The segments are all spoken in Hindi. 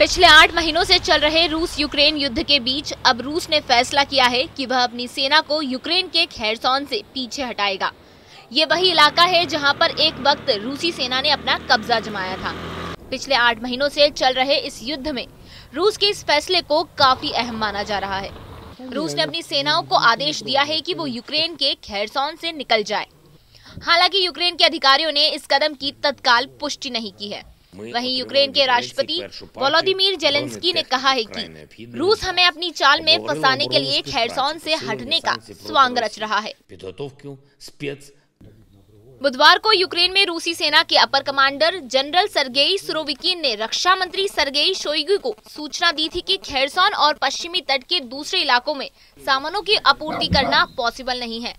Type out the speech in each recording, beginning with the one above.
पिछले 8 महीनों से चल रहे रूस यूक्रेन युद्ध के बीच अब रूस ने फैसला किया है कि वह अपनी सेना को यूक्रेन के खेरसॉन से पीछे हटाएगा। ये वही इलाका है जहां पर एक वक्त रूसी सेना ने अपना कब्जा जमाया था। पिछले 8 महीनों से चल रहे इस युद्ध में रूस के इस फैसले को काफी अहम माना जा रहा है। रूस ने अपनी सेनाओं को आदेश दिया है कि वो यूक्रेन के खेरसॉन से निकल जाए। हालांकि यूक्रेन के अधिकारियों ने इस कदम की तत्काल पुष्टि नहीं की है। वहीं यूक्रेन के राष्ट्रपति वोलोदिमीर जेलेंस्की ने कहा है कि रूस हमें अपनी चाल में फंसाने के लिए खेरसॉन से हटने का स्वांग रच रहा है। बुधवार को यूक्रेन में रूसी सेना के अपर कमांडर जनरल सर्गेई सुरोविकिन ने रक्षा मंत्री सर्गेई शोइगु को सूचना दी थी कि खेरसॉन और पश्चिमी तट के दूसरे इलाकों में सामानों की आपूर्ति करना पॉसिबल नहीं है।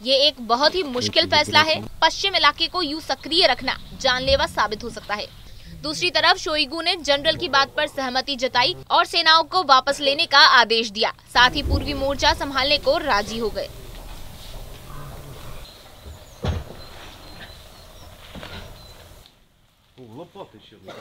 ये एक बहुत ही मुश्किल फैसला है। पश्चिम इलाके को यूं सक्रिय रखना जानलेवा साबित हो सकता है। दूसरी तरफ शोइगु ने जनरल की बात पर सहमति जताई और सेनाओं को वापस लेने का आदेश दिया। साथ ही पूर्वी मोर्चा संभालने को राजी हो गए।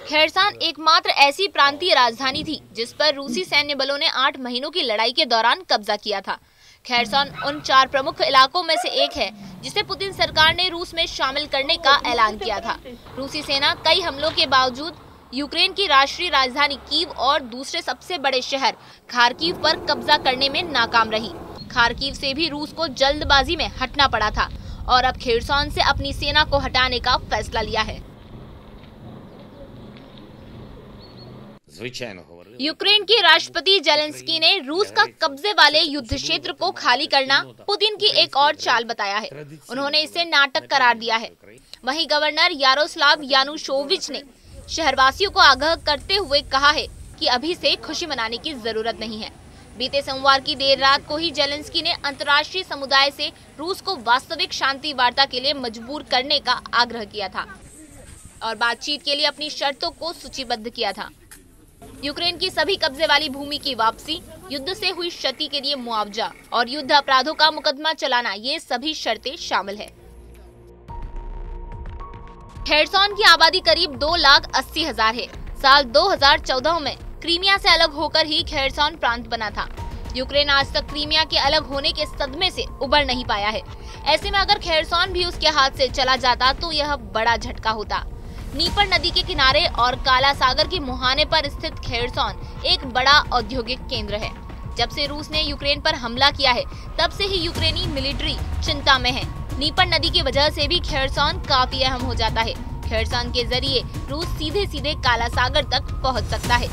खेरसॉन एकमात्र ऐसी प्रांतीय राजधानी थी जिस पर रूसी सैन्य बलों ने 8 महीनों की लड़ाई के दौरान कब्जा किया था। खेरसॉन उन 4 प्रमुख इलाकों में से एक है जिसे पुतिन सरकार ने रूस में शामिल करने का ऐलान किया था। रूसी सेना कई हमलों के बावजूद यूक्रेन की राष्ट्रीय राजधानी कीव और दूसरे सबसे बड़े शहर खार्किव पर कब्जा करने में नाकाम रही। खार्किव से भी रूस को जल्दबाजी में हटना पड़ा था और अब खेरसॉन से अपनी सेना को हटाने का फैसला लिया है। यूक्रेन के राष्ट्रपति जेलेंस्की ने रूस का कब्जे वाले युद्ध क्षेत्र को खाली करना पुतिन की एक और चाल बताया है। उन्होंने इसे नाटक करार दिया है। वहीं गवर्नर यारोस्लाव यानुशोविच ने शहरवासियों को आगाह करते हुए कहा है कि अभी से खुशी मनाने की जरूरत नहीं है। बीते सोमवार की देर रात को ही जेलेंस्की ने अंतर्राष्ट्रीय समुदाय से रूस को वास्तविक शांति वार्ता के लिए मजबूर करने का आग्रह किया था और बातचीत के लिए अपनी शर्तों को सूचीबद्ध किया था। यूक्रेन की सभी कब्जे वाली भूमि की वापसी, युद्ध से हुई क्षति के लिए मुआवजा और युद्ध अपराधों का मुकदमा चलाना, ये सभी शर्तें शामिल है। खेरसॉन की आबादी करीब 2,80,000 है। साल 2014 में क्रीमिया से अलग होकर ही खेरसॉन प्रांत बना था। यूक्रेन आज तक क्रीमिया के अलग होने के सदमे से उबर नहीं पाया है। ऐसे में अगर खेरसॉन भी उसके हाथ से चला जाता तो यह बड़ा झटका होता। नीपर नदी के किनारे और काला सागर के मुहाने पर स्थित खेरसॉन एक बड़ा औद्योगिक केंद्र है। जब से रूस ने यूक्रेन पर हमला किया है तब से ही यूक्रेनी मिलिट्री चिंता में है। नीपर नदी की वजह से भी खेरसॉन काफी अहम हो जाता है। खेरसॉन के जरिए रूस सीधे काला सागर तक पहुंच सकता है।